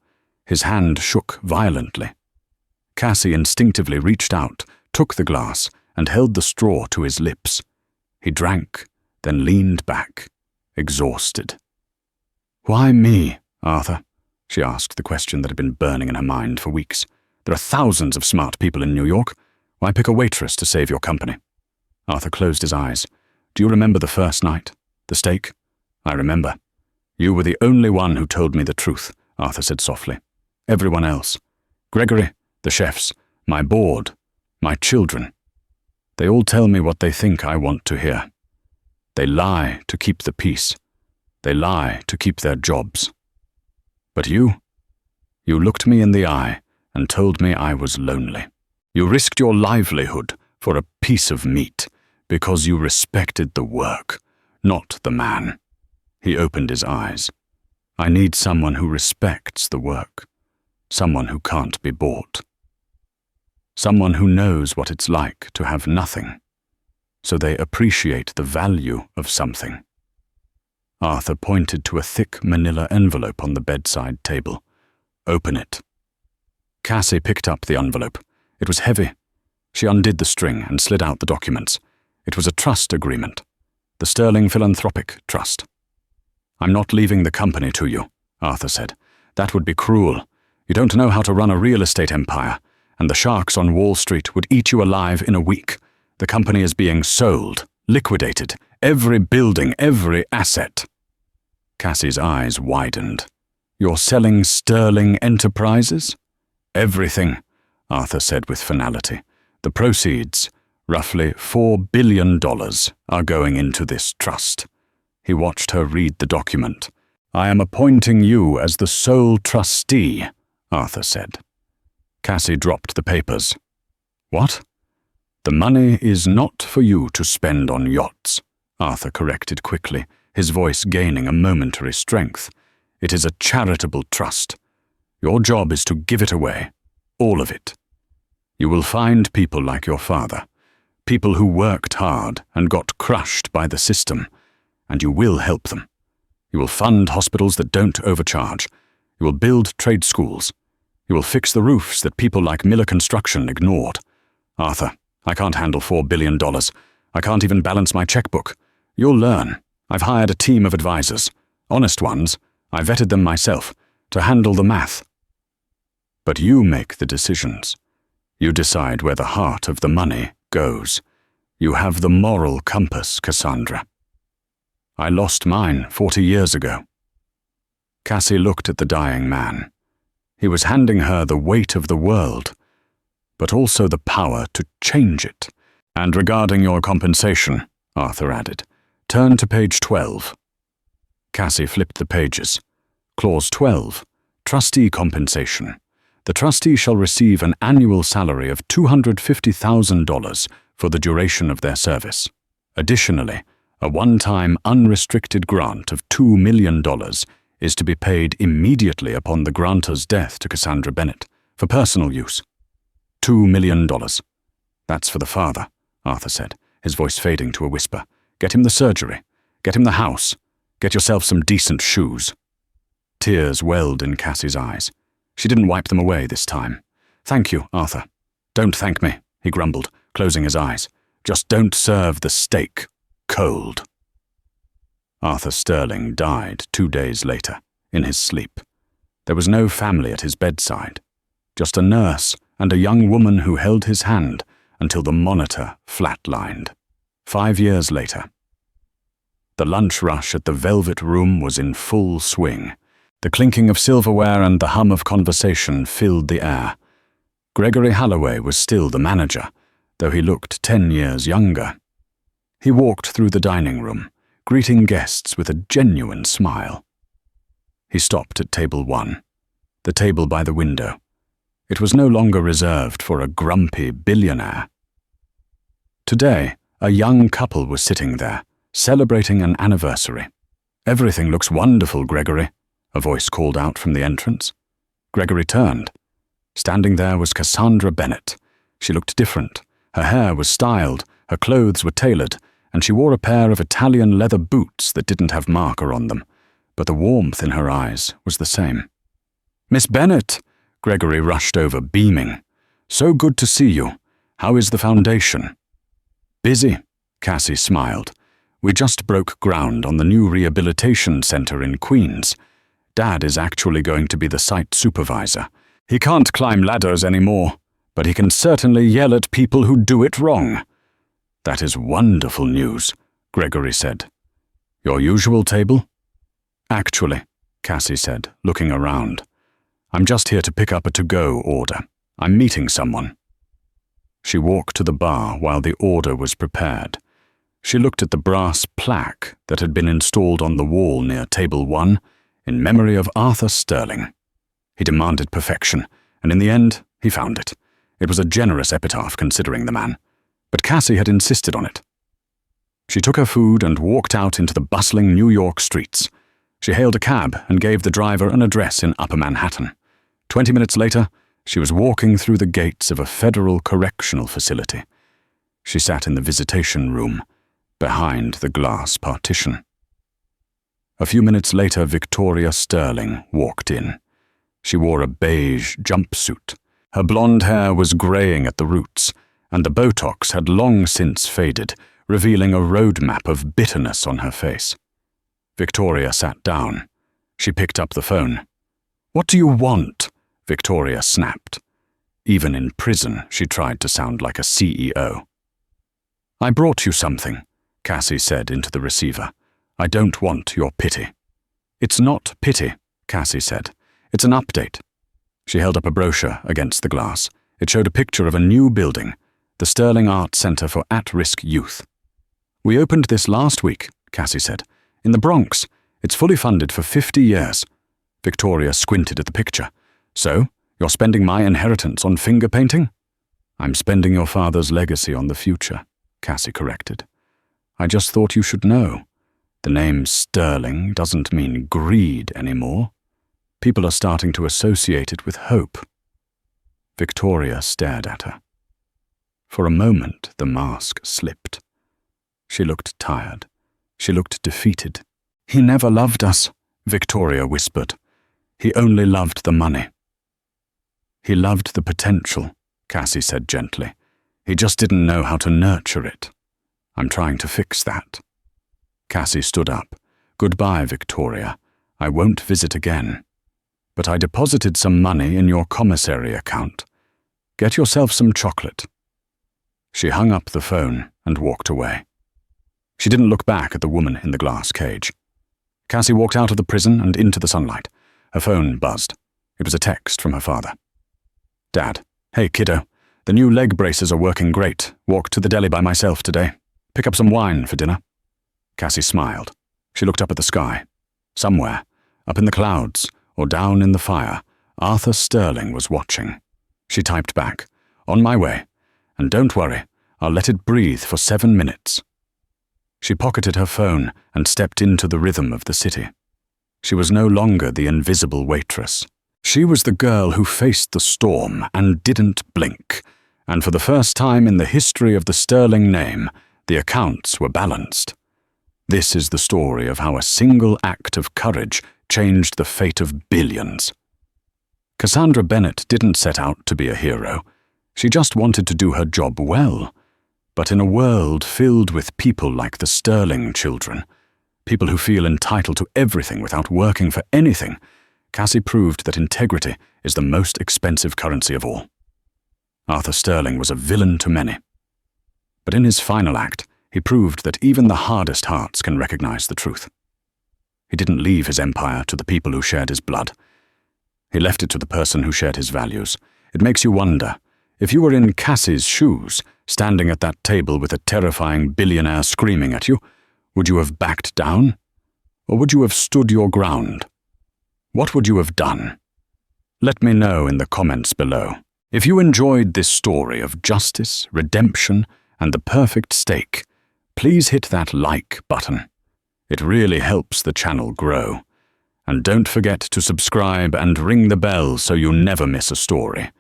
His hand shook violently. Cassie instinctively reached out, took the glass, and held the straw to his lips. He drank, then leaned back, exhausted. "Why me, Arthur?" she asked, the question that had been burning in her mind for weeks. "There are thousands of smart people in New York. Why pick a waitress to save your company?" Arthur closed his eyes. "Do you remember the first night? The steak?" "I remember. You were the only one who told me the truth," Arthur said softly. "Everyone else. Gregory, the chefs, my board, my children. They all tell me what they think I want to hear. They lie to keep the peace. They lie to keep their jobs. But you looked me in the eye and told me I was lonely. You risked your livelihood for a piece of meat because you respected the work, not the man." He opened his eyes. "I need someone who respects the work, someone who can't be bought. Someone who knows what it's like to have nothing, so they appreciate the value of something." Arthur pointed to a thick manila envelope on the bedside table. "Open it." Cassie picked up the envelope. It was heavy. She undid the string and slid out the documents. It was a trust agreement. The Sterling Philanthropic Trust. "I'm not leaving the company to you," Arthur said. "That would be cruel. You don't know how to run a real estate empire, and the sharks on Wall Street would eat you alive in a week. The company is being sold, liquidated, every building, every asset." Cassie's eyes widened. "You're selling Sterling Enterprises?" "Everything," Arthur said with finality. "The proceeds, roughly $4 billion, are going into this trust." He watched her read the document. "I am appointing you as the sole trustee," Arthur said. Cassie dropped the papers. "What?" "The money is not for you to spend on yachts," Arthur corrected quickly, his voice gaining a momentary strength. "It is a charitable trust. Your job is to give it away, all of it. You will find people like your father, people who worked hard and got crushed by the system, and you will help them. You will fund hospitals that don't overcharge. You will build trade schools. You will fix the roofs that people like Miller Construction ignored. Arthur, I can't handle $4 billion. I can't even balance my checkbook. You'll learn. I've hired a team of advisors, honest ones. I vetted them myself, to handle the math. But you make the decisions. You decide where the heart of the money goes. You have the moral compass, Cassandra. I lost mine 40 years ago." Cassie looked at the dying man. He was handing her the weight of the world, but also the power to change it. "And regarding your compensation," Arthur added, "turn to page 12. Cassie flipped the pages. Clause 12, Trustee Compensation. The trustee shall receive an annual salary of $250,000 for the duration of their service. Additionally, a one-time unrestricted grant of $2 million is to be paid immediately upon the grantor's death to Cassandra Bennett, for personal use. $2 million. That's for the father," Arthur said, his voice fading to a whisper. "Get him the surgery. Get him the house. Get yourself some decent shoes." Tears welled in Cassie's eyes. She didn't wipe them away this time. "Thank you, Arthur." "Don't thank me," he grumbled, closing his eyes. "Just don't serve the steak cold." Arthur Sterling died 2 days later, in his sleep. There was no family at his bedside, just a nurse and a young woman who held his hand until the monitor flatlined. 5 years later. The lunch rush at the Velvet Room was in full swing. The clinking of silverware and the hum of conversation filled the air. Gregory Holloway was still the manager, though he looked 10 years younger. He walked through the dining room, greeting guests with a genuine smile. He stopped at table 1, the table by the window. It was no longer reserved for a grumpy billionaire. Today, a young couple was sitting there, celebrating an anniversary. "Everything looks wonderful, Gregory," a voice called out from the entrance. Gregory turned. Standing there was Cassandra Bennett. She looked different. Her hair was styled, her clothes were tailored, and she wore a pair of Italian leather boots that didn't have marker on them, but the warmth in her eyes was the same. "Miss Bennett!" Gregory rushed over, beaming. "So good to see you. How is the foundation?" "Busy," Cassie smiled. "We just broke ground on the new rehabilitation center in Queens. Dad is actually going to be the site supervisor. He can't climb ladders anymore, but he can certainly yell at people who do it wrong." "That is wonderful news," Gregory said. "Your usual table?" "Actually," Cassie said, looking around. "I'm just here to pick up a to-go order. I'm meeting someone." She walked to the bar while the order was prepared. She looked at the brass plaque that had been installed on the wall near table 1 in memory of Arthur Sterling. He demanded perfection, and in the end, he found it. It was a generous epitaph considering the man, but Cassie had insisted on it. She took her food and walked out into the bustling New York streets. She hailed a cab and gave the driver an address in Upper Manhattan. 20 minutes later, she was walking through the gates of a federal correctional facility. She sat in the visitation room, behind the glass partition. A few minutes later, Victoria Sterling walked in. She wore a beige jumpsuit. Her blonde hair was graying at the roots, and the Botox had long since faded, revealing a roadmap of bitterness on her face. Victoria sat down. She picked up the phone. "What do you want?" Victoria snapped. Even in prison, she tried to sound like a CEO. "I brought you something," Cassie said into the receiver. "I don't want your pity." "It's not pity," Cassie said. "It's an update." She held up a brochure against the glass. It showed a picture of a new building, the Sterling Arts Center for At-Risk Youth. "We opened this last week," Cassie said. "In the Bronx. It's fully funded for 50 years. Victoria squinted at the picture. "So, you're spending my inheritance on finger painting?" "I'm spending your father's legacy on the future," Cassie corrected. "I just thought you should know. The name Sterling doesn't mean greed anymore. People are starting to associate it with hope." Victoria stared at her. For a moment, the mask slipped. She looked tired. She looked defeated. "He never loved us," Victoria whispered. "He only loved the money." "He loved the potential," Cassie said gently. "He just didn't know how to nurture it. I'm trying to fix that." Cassie stood up. "Goodbye, Victoria. I won't visit again. But I deposited some money in your commissary account. Get yourself some chocolate." She hung up the phone and walked away. She didn't look back at the woman in the glass cage. Cassie walked out of the prison and into the sunlight. Her phone buzzed. It was a text from her father. "Dad, hey kiddo, the new leg braces are working great. Walked to the deli by myself today. Pick up some wine for dinner." Cassie smiled. She looked up at the sky. Somewhere, up in the clouds, or down in the fire, Arthur Sterling was watching. She typed back, "On my way. And don't worry, I'll let it breathe for 7 minutes." She pocketed her phone and stepped into the rhythm of the city. She was no longer the invisible waitress. She was the girl who faced the storm and didn't blink, and for the first time in the history of the Sterling name, the accounts were balanced. This is the story of how a single act of courage changed the fate of billions. Cassandra Bennett didn't set out to be a hero. She just wanted to do her job well. But in a world filled with people like the Sterling children, people who feel entitled to everything without working for anything, Cassie proved that integrity is the most expensive currency of all. Arthur Sterling was a villain to many. But in his final act, he proved that even the hardest hearts can recognize the truth. He didn't leave his empire to the people who shared his blood. He left it to the person who shared his values. It makes you wonder, If you were in Cassie's shoes, standing at that table with a terrifying billionaire screaming at you, would you have backed down? Or would you have stood your ground? What would you have done? Let me know in the comments below. If you enjoyed this story of justice, redemption, and the perfect stake, please hit that like button. It really helps the channel grow. And don't forget to subscribe and ring the bell so you never miss a story.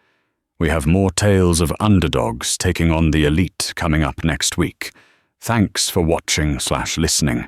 We have more tales of underdogs taking on the elite coming up next week. Thanks for watching/listening.